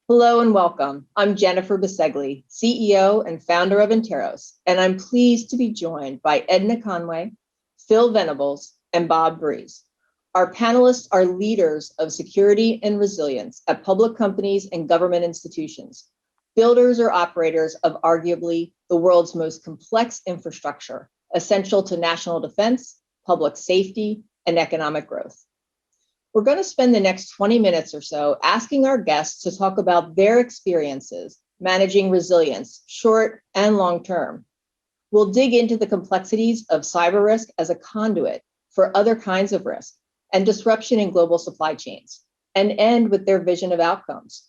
Hello and welcome. I'm Jennifer Bisegli, CEO and founder of Interos, and I'm pleased to be joined by Edna Conway, Phil Venables, and Bob Breeze. Our panelists are leaders of security and resilience at public companies and government institutions, builders or operators of arguably the world's most complex infrastructure, essential to national defense, public safety, and economic growth. We're going to spend the next 20 minutes or so asking our guests to talk about their experiences managing resilience, short and long term. We'll dig into the complexities of cyber risk as a conduit for other kinds of risk and disruption in global supply chains, and end with their vision of outcomes,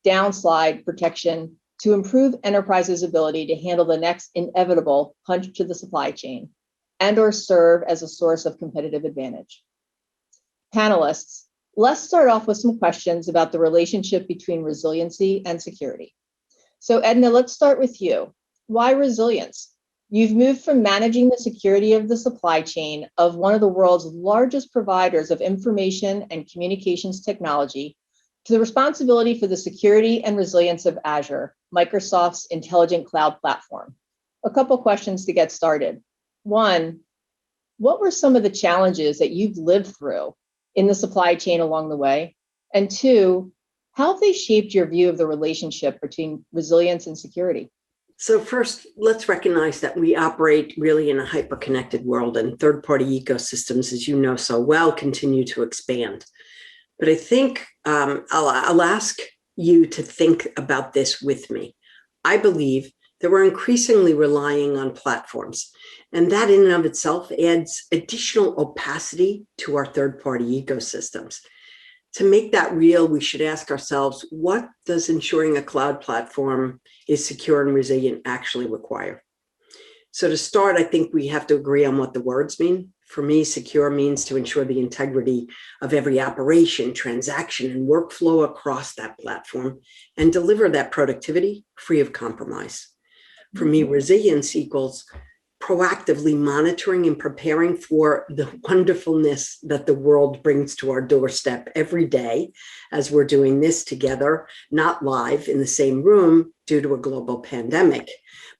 downslide protection to improve enterprises' ability to handle the next inevitable punch to the supply chain and or serve as a source of competitive advantage. Panelists, let's start off with some questions about the relationship between resiliency and security. So Edna, let's start with you. Why resilience? You've moved from managing the security of the supply chain of one of the world's largest providers of information and communications technology to the responsibility for the security and resilience of Azure, Microsoft's intelligent cloud platform. A couple questions to get started. One, what were some of the challenges that you've lived through in the supply chain along the way? And two, how have they shaped your view of the relationship between resilience and security? So first, let's recognize that we operate really in a hyper-connected world, and third-party ecosystems, as you know so well, continue to expand. But I think I'll ask you to think about this with me. I believe that we're increasingly relying on platforms, and that in and of itself adds additional opacity to our third-party ecosystems. To make that real, we should ask ourselves, what does ensuring a cloud platform is secure and resilient actually require? So to start, I think we have to agree on what the words mean. For me, secure means to ensure the integrity of every operation, transaction, and workflow across that platform and deliver that productivity free of compromise. For me, resilience equals proactively monitoring and preparing for the wonderfulness that the world brings to our doorstep every day as we're doing this together, not live in the same room due to a global pandemic,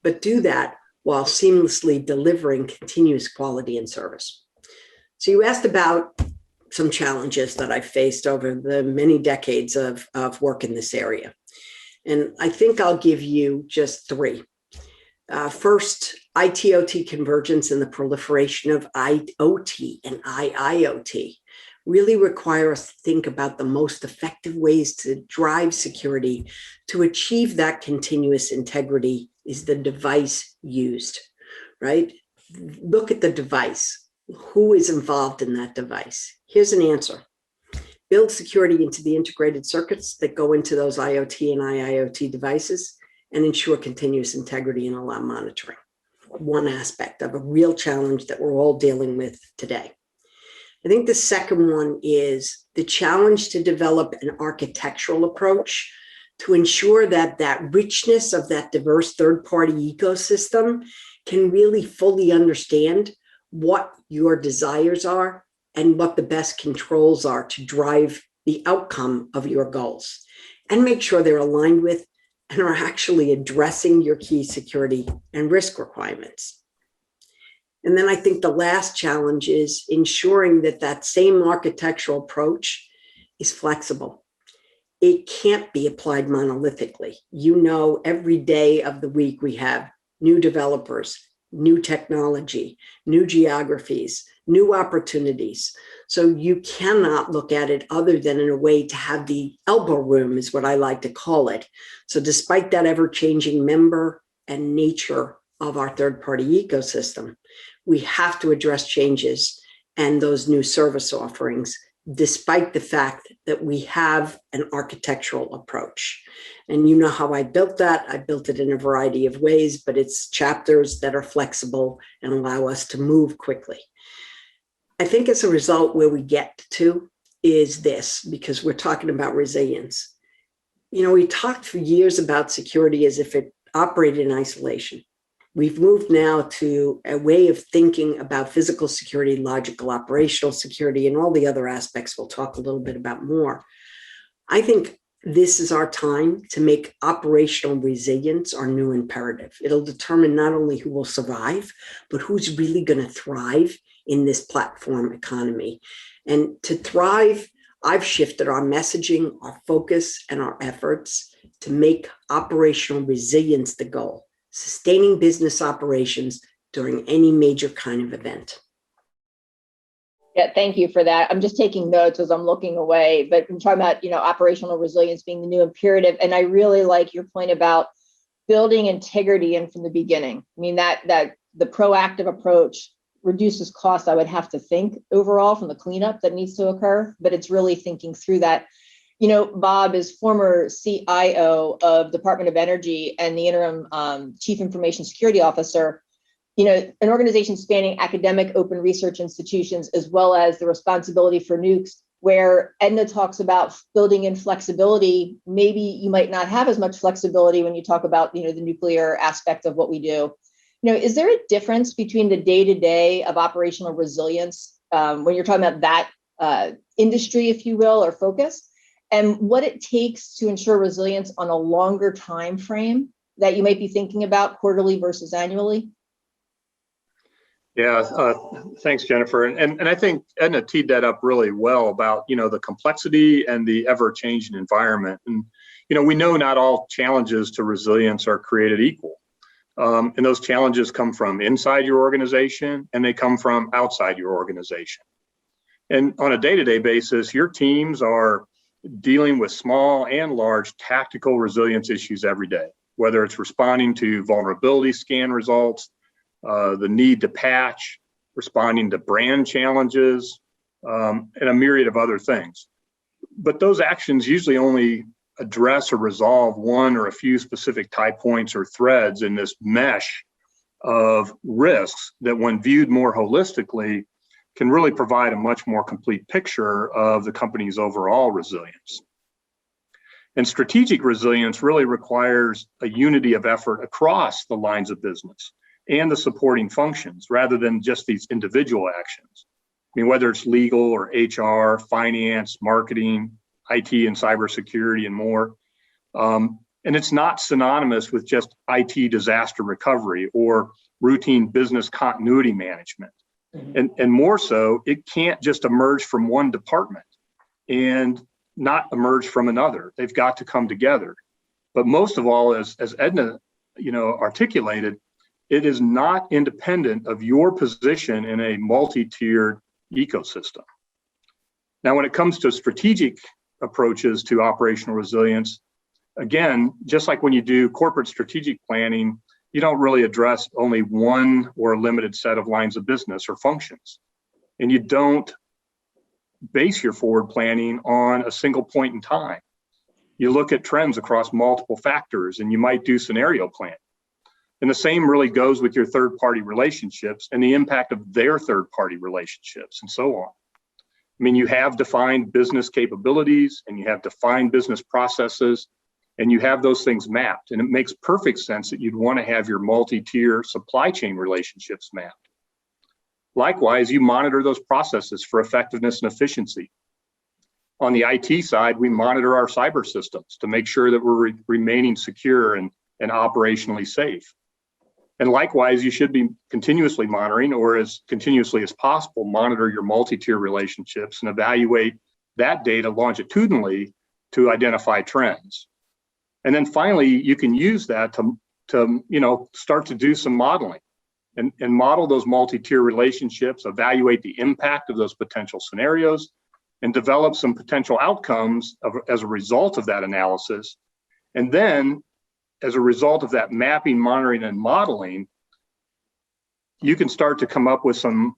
but do that while seamlessly delivering continuous quality and service. So you asked about some challenges that I've faced over the many decades of work in this area. And I think I'll give you just three. First, IT-OT convergence and the proliferation of IoT and IIoT really require us to think about the most effective ways to drive security to achieve that continuous integrity is the device used, right? Look at the device. Who is involved in that device? Here's an answer. Build security into the integrated circuits that go into those IoT and IIoT devices and ensure continuous integrity and allow monitoring. One aspect of a real challenge that we're all dealing with today. I think the second one is the challenge to develop an architectural approach to ensure that that richness of that diverse third-party ecosystem can really fully understand what your desires are and what the best controls are to drive the outcome of your goals, and make sure they're aligned with and are actually addressing your key security and risk requirements. And then I think the last challenge is ensuring that that same architectural approach is flexible. It can't be applied monolithically. You know, every day of the week we have new developers, new technology, new geographies, new opportunities. So you cannot look at it other than in a way to have the elbow room is what I like to call it. So despite that ever-changing member and nature of our third-party ecosystem, we have to address changes and those new service offerings, despite the fact that we have an architectural approach. And you know how I built that. I built it in a variety of ways, but it's chapters that are flexible and allow us to move quickly. I think as a result, where we get to is this, because we're talking about resilience. You know, we talked for years about security as if it operated in isolation. We've moved now to a way of thinking about physical security, logical operational security, and all the other aspects we'll talk a little bit about more. I think this is our time to make operational resilience our new imperative. It'll determine not only who will survive, but who's really going to thrive in this platform economy. And to thrive, I've shifted our messaging, our focus, and our efforts to make operational resilience the goal, sustaining business operations during any major kind of event. Yeah, thank you for that. I'm just taking notes as I'm looking away, but I'm talking about, operational resilience being the new imperative. And I really like your point about building integrity in from the beginning. I mean, that the proactive approach reduces costs, I would have to think overall from the cleanup that needs to occur, but it's really thinking through that. Bob is former CIO of Department of Energy and the interim Chief Information Security Officer. An organization spanning academic open research institutions, as well as the responsibility for nukes, where Edna talks about building in flexibility. Maybe you might not have as much flexibility when you talk about, the nuclear aspect of what we do. Is there a difference between the day-to-day of operational resilience when you're talking about that industry, if you will, or focus, and what it takes to ensure resilience on a longer time frame that you might be thinking about quarterly versus annually? Yeah, thanks, Jennifer. And I think Edna teed that up really well about, the complexity and the ever-changing environment. And, we know not all challenges to resilience are created equal. And those challenges come from inside your organization and they come from outside your organization. And on a day-to-day basis, your teams are dealing with small and large tactical resilience issues every day, whether it's responding to vulnerability scan results, the need to patch, responding to brand challenges, and a myriad of other things. But those actions usually only address or resolve one or a few specific tie points or threads in this mesh of risks that, when viewed more holistically, can really provide a much more complete picture of the company's overall resilience. And strategic resilience really requires a unity of effort across the lines of business and the supporting functions, rather than just these individual actions. I mean, whether it's legal or HR, finance, marketing, IT and cybersecurity, and more. And it's not synonymous with just IT disaster recovery or routine business continuity management. And more so, it can't just emerge from one department and not emerge from another. They've got to come together. But most of all, as Edna, articulated, it is not independent of your position in a multi-tiered ecosystem. Now, when it comes to strategic approaches to operational resilience, again, just like when you do corporate strategic planning, you don't really address only one or a limited set of lines of business or functions. And you don't base your forward planning on a single point in time. You look at trends across multiple factors, and you might do scenario planning. And the same really goes with your third-party relationships and the impact of their third-party relationships and so on. I mean, you have defined business capabilities and you have defined business processes, and you have those things mapped. And it makes perfect sense that you'd want to have your multi-tier supply chain relationships mapped. Likewise, you monitor those processes for effectiveness and efficiency. On the IT side, we monitor our cyber systems to make sure that we're remaining secure and operationally safe. And likewise, you should be continuously monitoring, or as continuously as possible, monitor your multi-tier relationships and evaluate that data longitudinally to identify trends. And then finally, you can use that to start to do some modeling and model those multi-tier relationships, evaluate the impact of those potential scenarios, and develop some potential outcomes as a result of that analysis. And then, as a result of that mapping, monitoring, and modeling, you can start to come up with some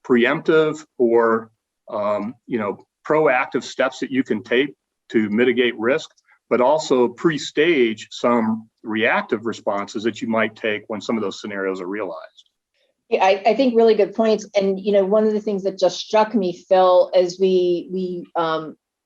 preemptive or, proactive steps that you can take to mitigate risk, but also pre-stage some reactive responses that you might take when some of those scenarios are realized. Yeah, I think really good points. And, one of the things that just struck me, Phil, as we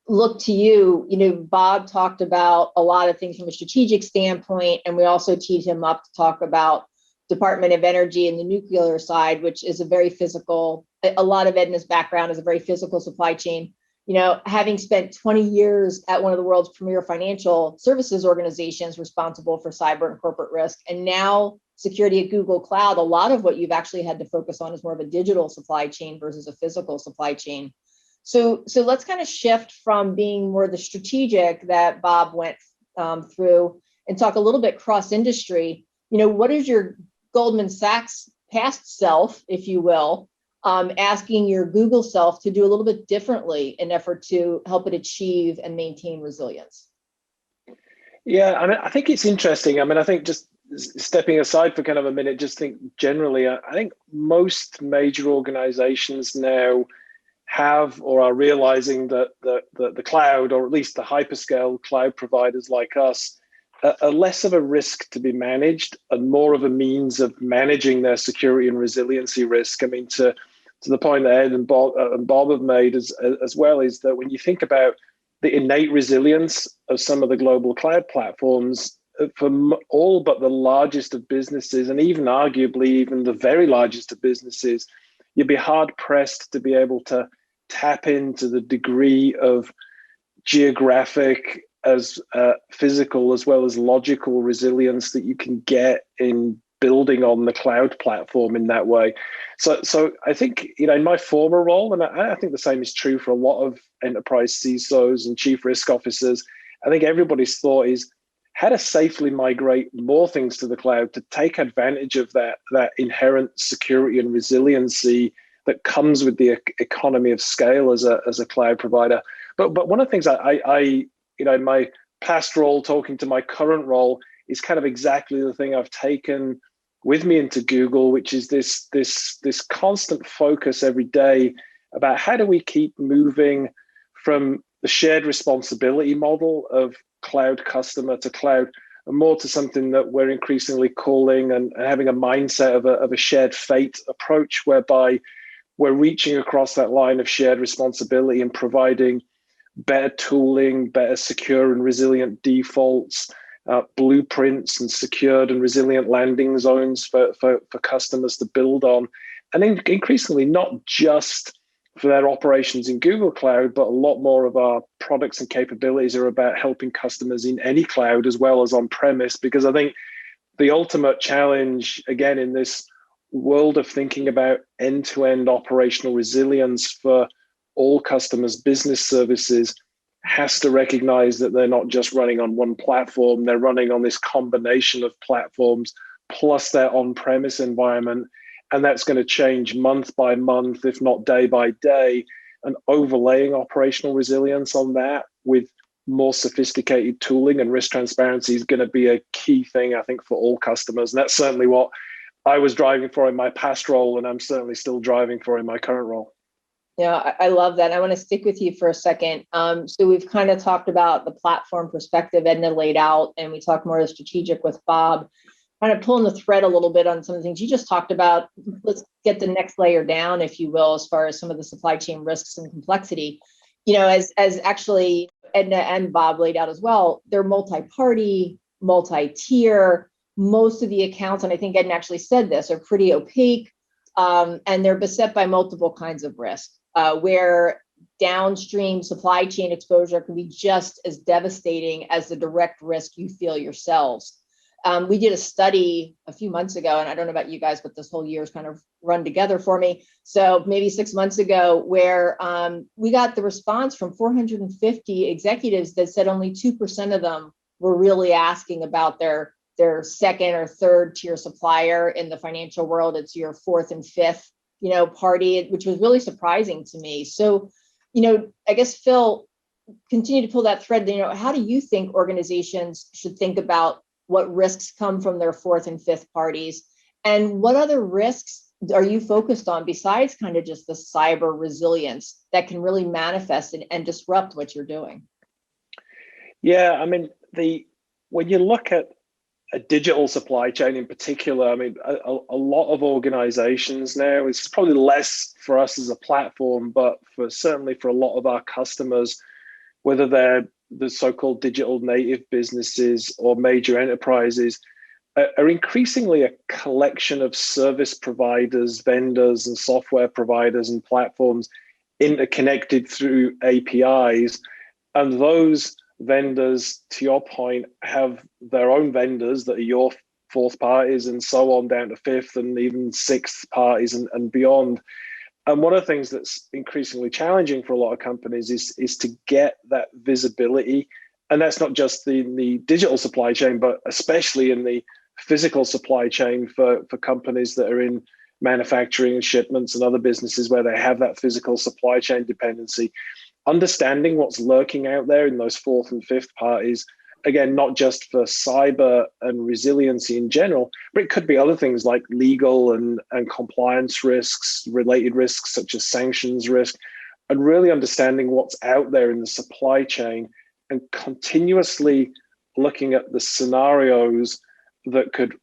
look to you, Bob talked about a lot of things from a strategic standpoint, and we also teed him up to talk about Department of Energy and the nuclear side, which is a very physical, a lot of Edna's background is a very physical supply chain. Having spent 20 years at one of the world's premier financial services organizations responsible for cyber and corporate risk, and now security at Google Cloud, a lot of what you've actually had to focus on is more of a digital supply chain versus a physical supply chain. So let's kind of shift from being more the strategic that Bob went through and talk a little bit cross-industry. What is your Goldman Sachs past self, if you will, asking your Google self to do a little bit differently in effort to help it achieve and maintain resilience? Yeah, I think it's interesting. I think just stepping aside for kind of a minute, just think generally, I think most major organizations now have or are realizing that the cloud, or at least the hyperscale cloud providers like us, are less of a risk to be managed and more of a means of managing their security and resiliency risk. To the point that Ed and Bob have made as well, is that when you think about the innate resilience of some of the global cloud platforms, for all but the largest of businesses, and even arguably even the very largest of businesses, you'd be hard pressed to be able to tap into the degree of geographic as physical as well as logical resilience that you can get in building on the cloud platform in that way. So I think, in my former role, and I think the same is true for a lot of enterprise CISOs and chief risk officers, I think everybody's thought is how to safely migrate more things to the cloud to take advantage of that inherent security and resiliency that comes with the economy of scale as a cloud provider. But one of the things I in my past role talking to my current role is kind of exactly the thing I've taken with me into Google, which is this constant focus every day about how do we keep moving from the shared responsibility model of cloud customer to cloud, and more to something that we're increasingly calling and having a mindset of a shared fate approach, whereby we're reaching across that line of shared responsibility and providing better tooling, better secure and resilient defaults, blueprints and secured and resilient landing zones for customers to build on. And then increasingly, not just for their operations in Google Cloud, but a lot more of our products and capabilities are about helping customers in any cloud as well as on-premise, because I think the ultimate challenge, again, in this world of thinking about end-to-end operational resilience for all customers' business services, has to recognize that they're not just running on one platform, they're running on this combination of platforms plus their on-premise environment. And that's going to change month by month, if not day by day, and overlaying operational resilience on that with more sophisticated tooling and risk transparency is going to be a key thing, I think, for all customers. And that's certainly what I was driving for in my past role, and I'm certainly still driving for in my current role. Yeah, I love that. I want to stick with you for a second. So we've kind of talked about the platform perspective Edna laid out, and we talked more strategic with Bob, kind of pulling the thread a little bit on some of the things you just talked about. Let's get the next layer down, if you will, as far as some of the supply chain risks and complexity. As actually Edna and Bob laid out as well, they're multi-party, multi-tier. Most of the accounts, and I think Edna actually said this, are pretty opaque, and they're beset by multiple kinds of risk, where downstream supply chain exposure can be just as devastating as the direct risk you feel yourselves. We did a study a few months ago, and I don't know about you guys, but this whole year's kind of run together for me. So maybe 6 months ago, where we got the response from 450 executives that said only 2% of them were really asking about their second or third tier supplier. In the financial world, it's your fourth and fifth, party, which was really surprising to me. So, I guess, Phil, continue to pull that thread. How do you think organizations should think about what risks come from their fourth and fifth parties, and what other risks are you focused on besides kind of just the cyber resilience that can really manifest and disrupt what you're doing? Yeah, when you look at a digital supply chain in particular, a lot of organizations now, it's probably less for us as a platform, but certainly for a lot of our customers, whether they're the so-called digital native businesses or major enterprises, are increasingly a collection of service providers, vendors, and software providers and platforms interconnected through APIs. And those vendors, to your point, have their own vendors that are your fourth parties and so on down to fifth and even sixth parties and beyond. And one of the things that's increasingly challenging for a lot of companies is to get that visibility. And that's not just in the digital supply chain, but especially in the physical supply chain for companies that are in manufacturing and shipments and other businesses where they have that physical supply chain dependency. Understanding what's lurking out there in those fourth and fifth parties, again, not just for cyber and resiliency in general, but it could be other things like legal and compliance risks, related risks such as sanctions risk, and really understanding what's out there in the supply chain and continuously looking at the scenarios that could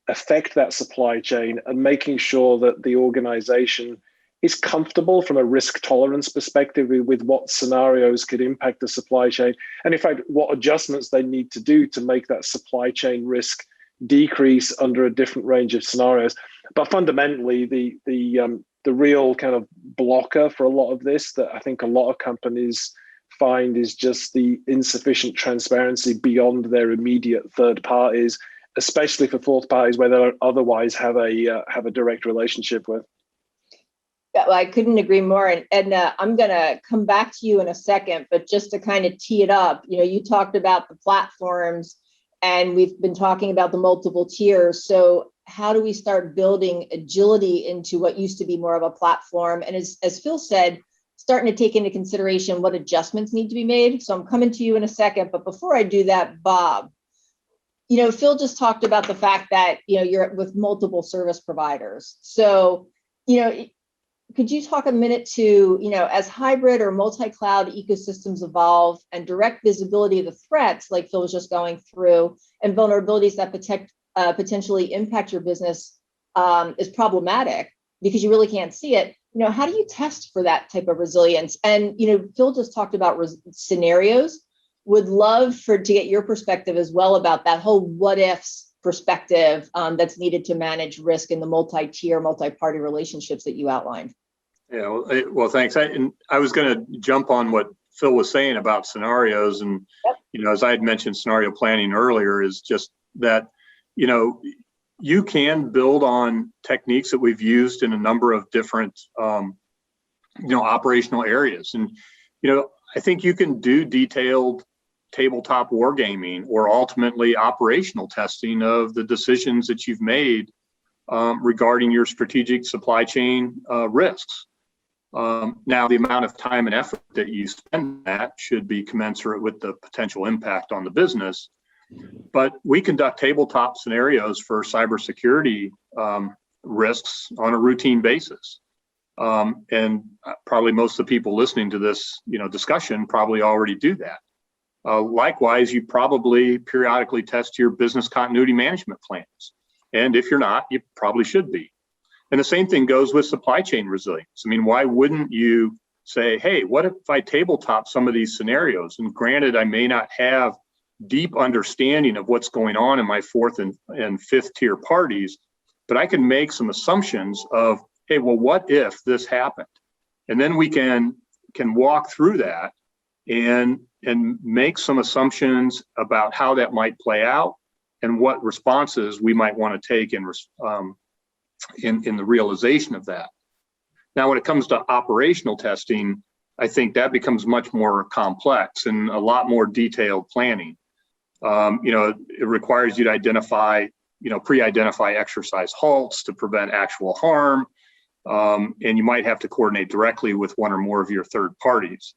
affect that supply chain and making sure that the organization is comfortable from a risk tolerance perspective with what scenarios could impact the supply chain, and in fact, what adjustments they need to do to make that supply chain risk decrease under a different range of scenarios. But fundamentally, the real kind of blocker for a lot of this that I think a lot of companies find is just the insufficient transparency beyond their immediate third parties, especially for fourth parties where they don't otherwise have a direct relationship with. Well, I couldn't agree more. And Edna, I'm going to come back to you in a second, but just to kind of tee it up, you talked about the platforms and we've been talking about the multiple tiers. So how do we start building agility into what used to be more of a platform? And as Phil said, starting to take into consideration what adjustments need to be made. So I'm coming to you in a second, but before I do that, Bob, Phil just talked about the fact that, you're with multiple service providers. So, could you talk a minute to, as hybrid or multi-cloud ecosystems evolve and direct visibility of the threats, like Phil was just going through, and vulnerabilities that potentially impact your business is problematic because you really can't see it. How do you test for that type of resilience? And, Phil just talked about scenarios. Would love to get your perspective as well about that whole what ifs perspective that's needed to manage risk in the multi-tier, multi-party relationships that you outlined. Yeah, well, thanks. I was going to jump on what Phil was saying about scenarios. And, as I had mentioned, scenario planning earlier is just that, you can build on techniques that we've used in a number of different, operational areas. And, I think you can do detailed tabletop wargaming or ultimately operational testing of the decisions that you've made regarding your strategic supply chain risks. Now, the amount of time and effort that you spend that should be commensurate with the potential impact on the business. But we conduct tabletop scenarios for cybersecurity risks on a routine basis. And probably most of the people listening to this, discussion probably already do that. Likewise, you probably periodically test your business continuity management plans. And if you're not, you probably should be. And the same thing goes with supply chain resilience. I mean, why wouldn't you say, hey, what if I tabletop some of these scenarios? And granted, I may not have deep understanding of what's going on in my fourth and fifth tier parties, but I can make some assumptions of, hey, well, what if this happened? And then we can walk through that and make some assumptions about how that might play out and what responses we might want to take in the realization of that. Now, when it comes to operational testing, I think that becomes much more complex and a lot more detailed planning. It requires you to identify, pre-identify exercise halts to prevent actual harm. And you might have to coordinate directly with one or more of your third parties.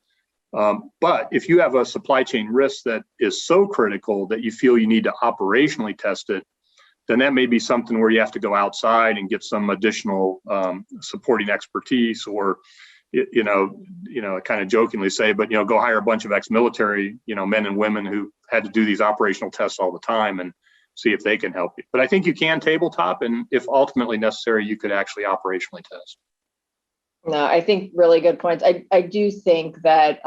But if you have a supply chain risk that is so critical that you feel you need to operationally test it, then that may be something where you have to go outside and get some additional supporting expertise, or, I kind of jokingly say, but, go hire a bunch of ex-military, men and women who had to do these operational tests all the time and see if they can help you. But I think you can tabletop, and if ultimately necessary, you could actually operationally test. No, I think really good points. I do think that,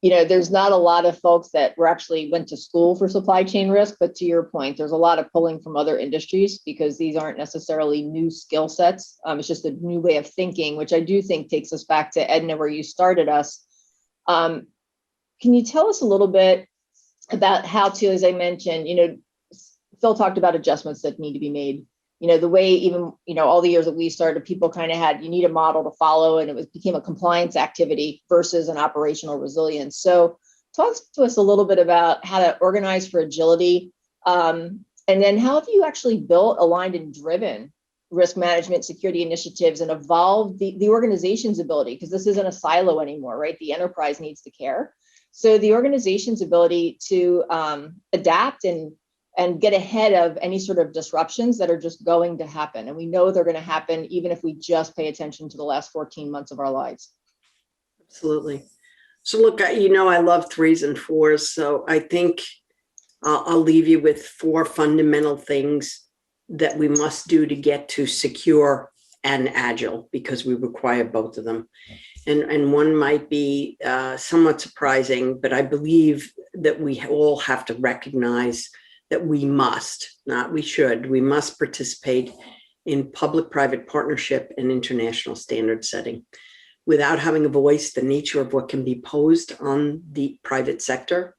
there's not a lot of folks that were actually went to school for supply chain risk, but to your point, there's a lot of pulling from other industries because these aren't necessarily new skill sets. It's just a new way of thinking, which I do think takes us back to Edna, where you started us. Can you tell us a little bit about how to, as I mentioned, Phil talked about adjustments that need to be made. The way even, all the years that we started, people kind of had, you need a model to follow, and it became a compliance activity versus an operational resilience. So talk to us a little bit about how to organize for agility. And then how have you actually built, aligned, and driven risk management, security initiatives, and evolved the organization's ability? Because this isn't a silo anymore, right? The enterprise needs to care. So the organization's ability to adapt and get ahead of any sort of disruptions that are just going to happen. And we know they're going to happen even if we just pay attention to the last 14 months of our lives. Absolutely. So look, I love 3s and 4s. So I think I'll leave you with 4 fundamental things that we must do to get to secure and agile, because we require both of them. And one might be somewhat surprising, but I believe that we all have to recognize that we must, not we should, we must participate in public-private partnership and international standard setting. Without having a voice, the nature of what can be posed on the private sector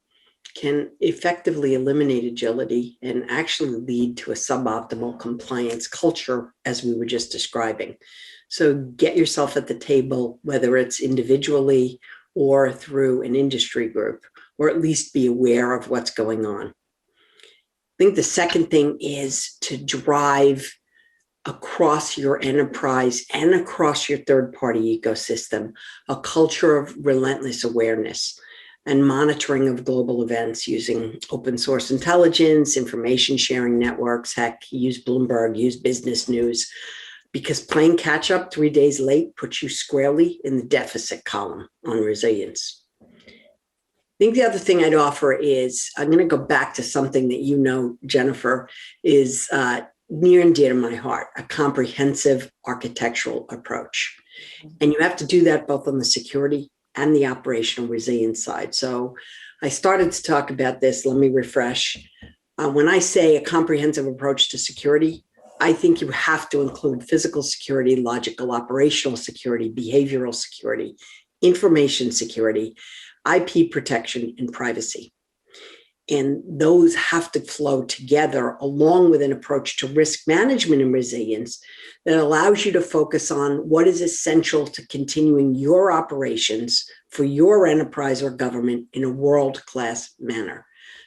can effectively eliminate agility and actually lead to a suboptimal compliance culture, as we were just describing. So get yourself at the table, whether it's individually or through an industry group, or at least be aware of what's going on. I think the second thing is to drive across your enterprise and across your third-party ecosystem a culture of relentless awareness and monitoring of global events using open source intelligence, information sharing networks. Heck, use Bloomberg, use Business News, because playing catch up 3 days late puts you squarely in the deficit column on resilience. I think the other thing I'd offer is, I'm going to go back to something that Jennifer, is near and dear to my heart, a comprehensive architectural approach. And you have to do that both on the security and the operational resilience side. So I started to talk about this. Let me refresh. When I say a comprehensive approach to security, I think you have to include physical security, logical operational security, behavioral security, information security, IP protection, and privacy. And those have to flow together along with an approach to risk management and resilience that allows you to focus on what is essential to continuing your operations for your enterprise or government in a world-class manner.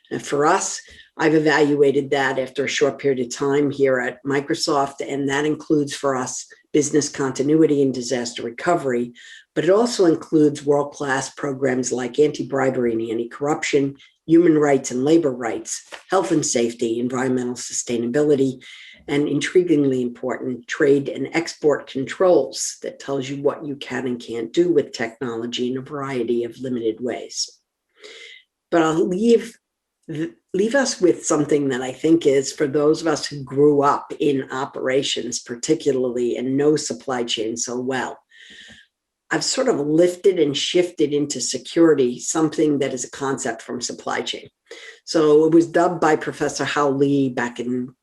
And for us, I've evaluated that after a short period of time here at Microsoft, and that includes for us business continuity and disaster recovery, but it also includes world-class programs like anti-bribery and anti-corruption, human rights and labor rights, health and safety, environmental sustainability, and intriguingly important, trade and export controls that tells you what you can and can't do with technology in a variety of limited ways. But I'll leave us with something that I think is, for those of us who grew up in operations particularly and know supply chain so well, I've sort of lifted and shifted into security, something that is a concept from supply chain. So it was dubbed by Professor Hao Li back in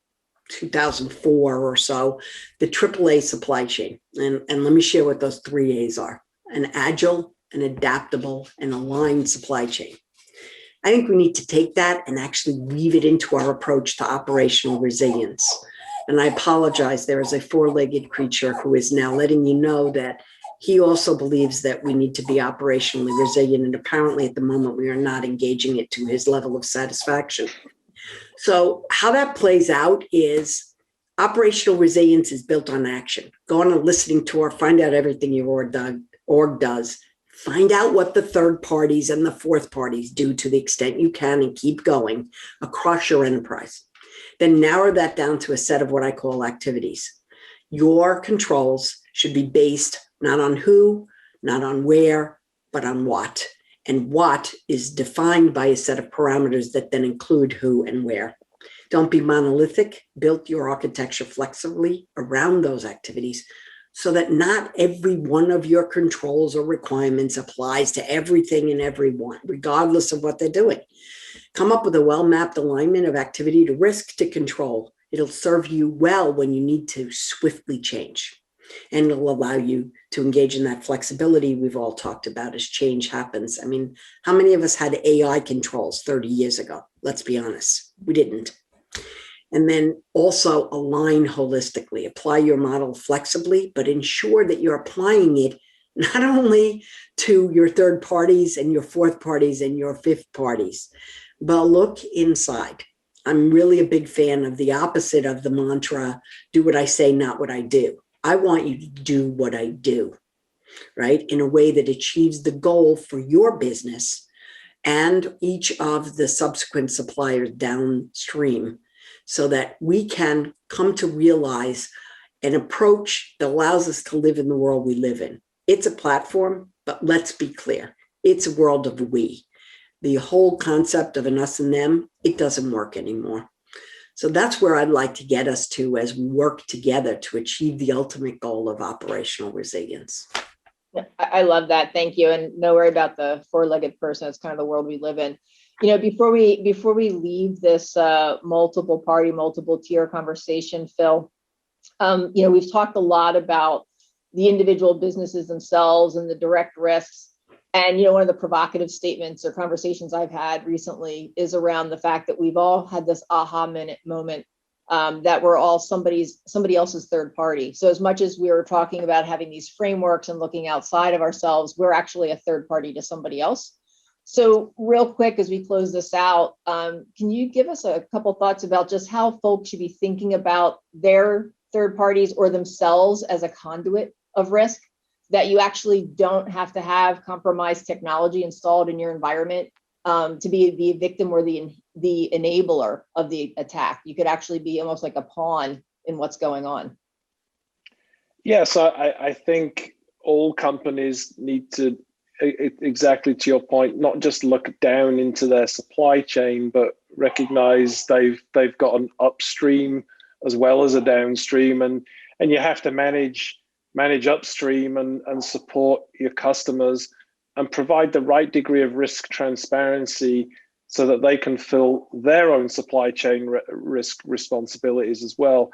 2004 or so, the AAA supply chain. And let me share what those 3 A's are: an agile, an adaptable, and aligned supply chain. I think we need to take that and actually weave it into our approach to operational resilience. And I apologize, there is a 4-legged creature who is now letting you know that he also believes that we need to be operationally resilient. And apparently at the moment, we are not engaging it to his level of satisfaction. So how that plays out is operational resilience is built on action. Go on a listening tour, find out everything your org does. Find out what the third parties and the fourth parties do to the extent you can, and keep going across your enterprise. Then narrow that down to a set of what I call activities. Your controls should be based not on who, not on where, but on what. And what is defined by a set of parameters that then include who and where. Don't be monolithic. Build your architecture flexibly around those activities, so that not every one of your controls or requirements applies to everything and everyone, regardless of what they're doing. Come up with a well-mapped alignment of activity to risk to control. It'll serve you well when you need to swiftly change. And it'll allow you to engage in that flexibility we've all talked about as change happens. I mean, how many of us had AI controls 30 years ago? Let's be honest, we didn't. And then also align holistically, apply your model flexibly, but ensure that you're applying it not only to your third parties and your fourth parties and your fifth parties, but look inside. I'm really a big fan of the opposite of the mantra, do what I say, not what I do. I want you to do what I do, right? In a way that achieves the goal for your business and each of the subsequent suppliers downstream, so that we can come to realize an approach that allows us to live in the world we live in. It's a platform, but let's be clear, it's a world of we. The whole concept of an us and them, it doesn't work anymore. So that's where I'd like to get us to as we work together to achieve the ultimate goal of operational resilience. I love that. Thank you. And no worry about the four-legged person. It's kind of the world we live in. You know, before we leave this multiple party, multiple tier conversation, Phil, you know, we've talked a lot about the individual businesses themselves and the direct risks. And, you know, one of the provocative statements or conversations I've had recently is around the fact that we've all had this aha moment that we're all somebody else's third party. So as much as we were talking about having these frameworks and looking outside of ourselves, we're actually a third party to somebody else. So real quick, as we close this out, can you give us a couple thoughts about just how folks should be thinking about their third parties or themselves as a conduit of risk, that you actually don't have to have compromised technology installed in your environment to be the victim or the enabler of the attack? You could actually be almost like a pawn in what's going on. Yeah, so I think all companies need to, exactly to your point, not just look down into their supply chain, but recognize they've got an upstream as well as a downstream, and you have to manage upstream and support your customers and provide the right degree of risk transparency so that they can fill their own supply chain risk responsibilities as well.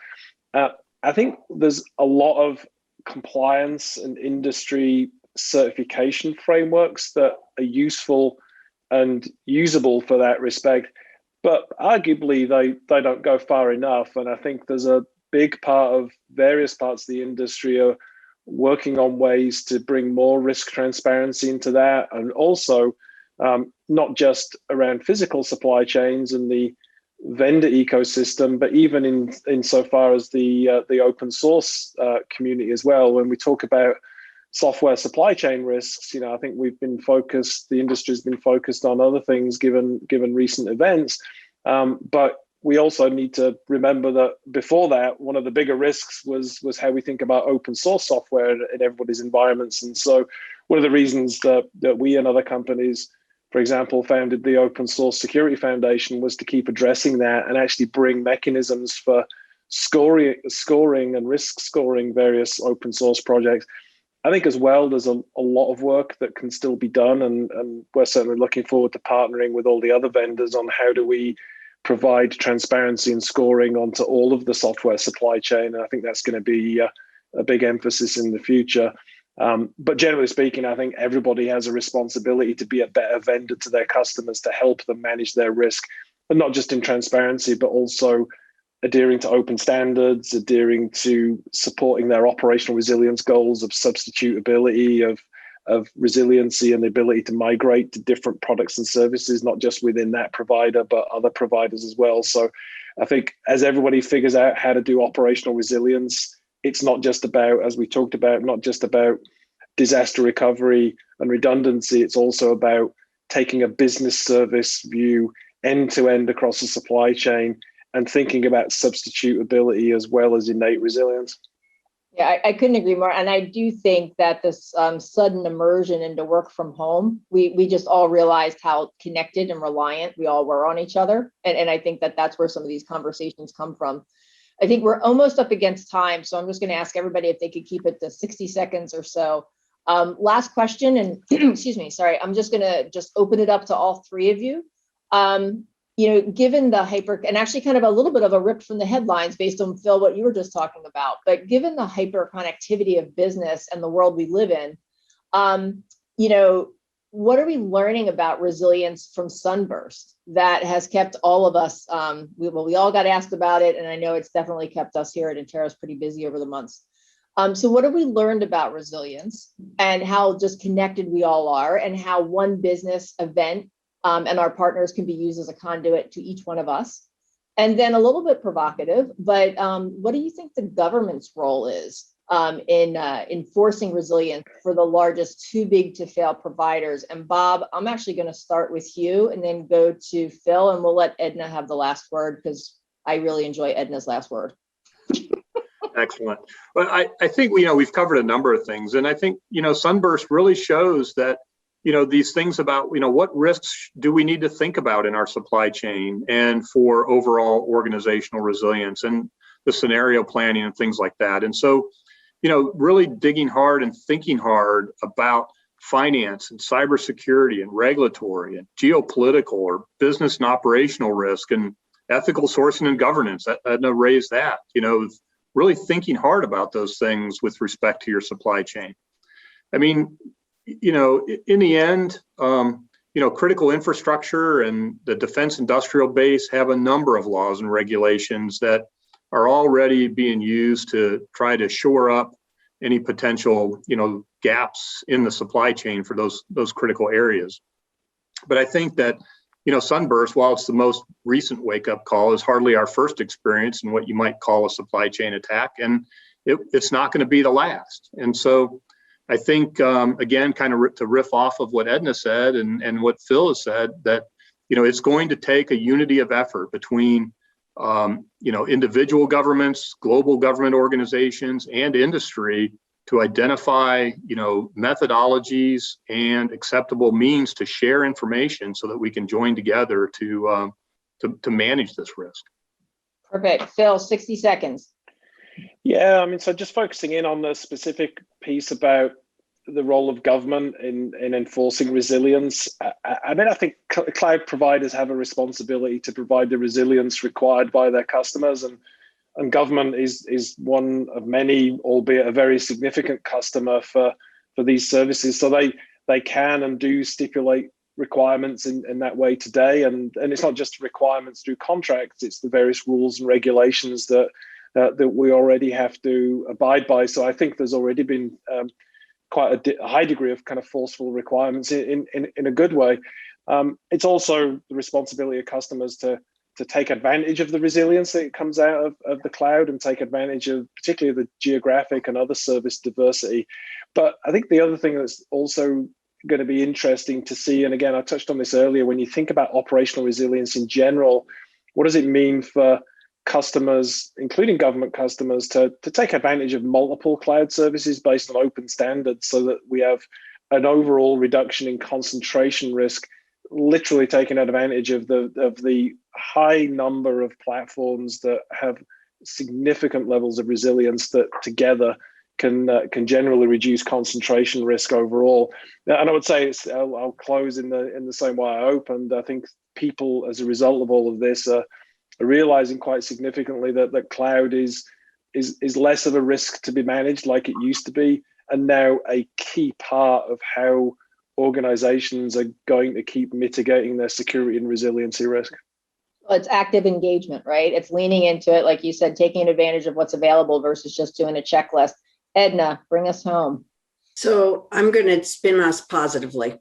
I think there's a lot of compliance and industry certification frameworks that are useful and usable for that respect, but arguably they don't go far enough. And I think there's a big part of various parts of the industry are working on ways to bring more risk transparency into that, and also not just around physical supply chains and the vendor ecosystem, but even in so far as the open source community as well. When we talk about software supply chain risks, you know, I think the industry's been focused on other things given recent events, but we also need to remember that before that, one of the bigger risks was how we think about open source software in everybody's environments. And so one of the reasons that we and other companies, for example, founded the Open Source Security Foundation was to keep addressing that and actually bring mechanisms for scoring and risk scoring various open source projects. I think as well, there's a lot of work that can still be done, and we're certainly looking forward to partnering with all the other vendors on how do we provide transparency and scoring onto all of the software supply chain. And I think that's going to be a big emphasis in the future. But generally speaking, I think everybody has a responsibility to be a better vendor to their customers to help them manage their risk, and not just in transparency, but also adhering to open standards, adhering to supporting their operational resilience goals of substitutability, of resiliency and the ability to migrate to different products and services, not just within that provider, but other providers as well. So I think as everybody figures out how to do operational resilience, it's not just about, as we talked about, not just about disaster recovery and redundancy. It's also about taking a business service view end to end across the supply chain and thinking about substitutability as well as innate resilience. Yeah, I couldn't agree more. And I do think that this sudden immersion into work from home, we just all realized how connected and reliant we all were on each other. And I think that that's where some of these conversations come from. I think we're almost up against time, so I'm just going to ask everybody if they could keep it to 60 seconds or so. Last question, and excuse me, sorry, I'm just going to open it up to all three of you. Given the hyper, and actually kind of a little bit of a rip from the headlines based on, Phil, what you were just talking about, but given the hyper connectivity of business and the world we live in, what are we learning about resilience from Sunburst that has kept all of us, we all got asked about it, and I know it's definitely kept us here at Interos pretty busy over the months. So what have we learned about resilience and how just connected we all are, and how one business event and our partners can be used as a conduit to each one of us? And then a little bit provocative, but what do you think the government's role is in enforcing resilience for the largest too big to fail providers? And Bob, I'm actually going to start with you and then go to Phil, and we'll let Edna have the last word because I really enjoy Edna's last word. Excellent. Well, I think we've covered a number of things, and I think Sunburst really shows that these things about what risks do we need to think about in our supply chain and for overall organizational resilience and the scenario planning and things like that. And so really digging hard and thinking hard about finance and cybersecurity and regulatory and geopolitical or business and operational risk and ethical sourcing and governance. Edna raised that, really thinking hard about those things with respect to your supply chain. I mean, in the end, critical infrastructure and the defense industrial base have a number of laws and regulations that are already being used to try to shore up any potential, gaps in the supply chain for those critical areas. But I think that, Sunburst, while it's the most recent wake-up call, is hardly our first experience in what you might call a supply chain attack, and it's not going to be the last. And so I think, again, kind of to riff off of what Edna said and what Phil has said, that, it's going to take a unity of effort between, individual governments, global government organizations, and industry to identify, methodologies and acceptable means to share information so that we can join together to manage this risk. Perfect. Phil, 60 seconds. Yeah, I mean, so just focusing in on the specific piece about the role of government in enforcing resilience. I think cloud providers have a responsibility to provide the resilience required by their customers, and government is one of many, albeit a very significant customer for these services. So they can and do stipulate requirements in that way today, and it's not just requirements through contracts; it's the various rules and regulations that we already have to abide by. So I think there's already been quite a high degree of kind of forceful requirements in a good way. It's also the responsibility of customers to take advantage of the resilience that comes out of the cloud and take advantage of particularly the geographic and other service diversity. But I think the other thing that's also going to be interesting to see, and again, I touched on this earlier, when you think about operational resilience in general, what does it mean for customers, including government customers, to take advantage of multiple cloud services based on open standards so that we have an overall reduction in concentration risk, literally taking advantage of the high number of platforms that have significant levels of resilience that together can generally reduce concentration risk overall. And I would say I'll close in the same way I opened. I think people, as a result of all of this, are realizing quite significantly that cloud is less of a risk to be managed like it used to be, and now a key part of how organizations are going to keep mitigating their security and resiliency risk. Well, it's active engagement, right? It's leaning into it, like you said, taking advantage of what's available versus just doing a checklist. Edna, bring us home. So I'm going to spin us positively.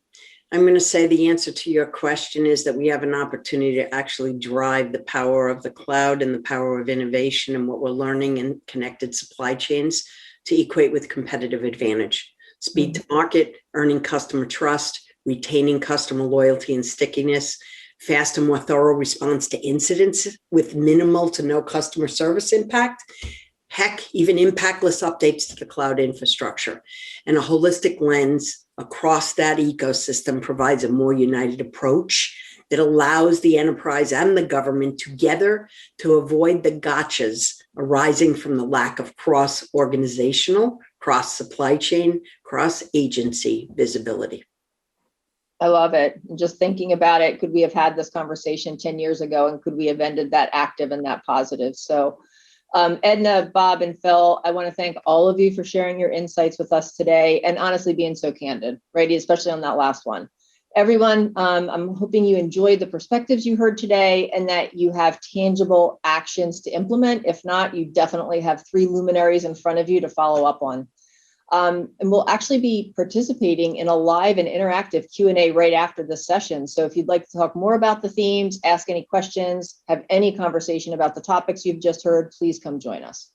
I'm going to say the answer to your question is that we have an opportunity to actually drive the power of the cloud and the power of innovation and what we're learning in connected supply chains to equate with competitive advantage. Speed to market, earning customer trust, retaining customer loyalty and stickiness, fast and more thorough response to incidents with minimal to no customer service impact, heck, even impactless updates to the cloud infrastructure. And a holistic lens across that ecosystem provides a more united approach that allows the enterprise and the government together to avoid the gotchas arising from the lack of cross-organizational, cross-supply chain, cross-agency visibility. I love it. And just thinking about it, could we have had this conversation 10 years ago, and could we have ended that active and that positive? So Edna, Bob, and Phil, I want to thank all of you for sharing your insights with us today and honestly being so candid, right? Especially on that last one. Everyone, I'm hoping you enjoyed the perspectives you heard today and that you have tangible actions to implement. If not, you definitely have 3 luminaries in front of you to follow up on. And we'll actually be participating in a live and interactive Q&A right after this session. So if you'd like to talk more about the themes, ask any questions, have any conversation about the topics you've just heard, please come join us.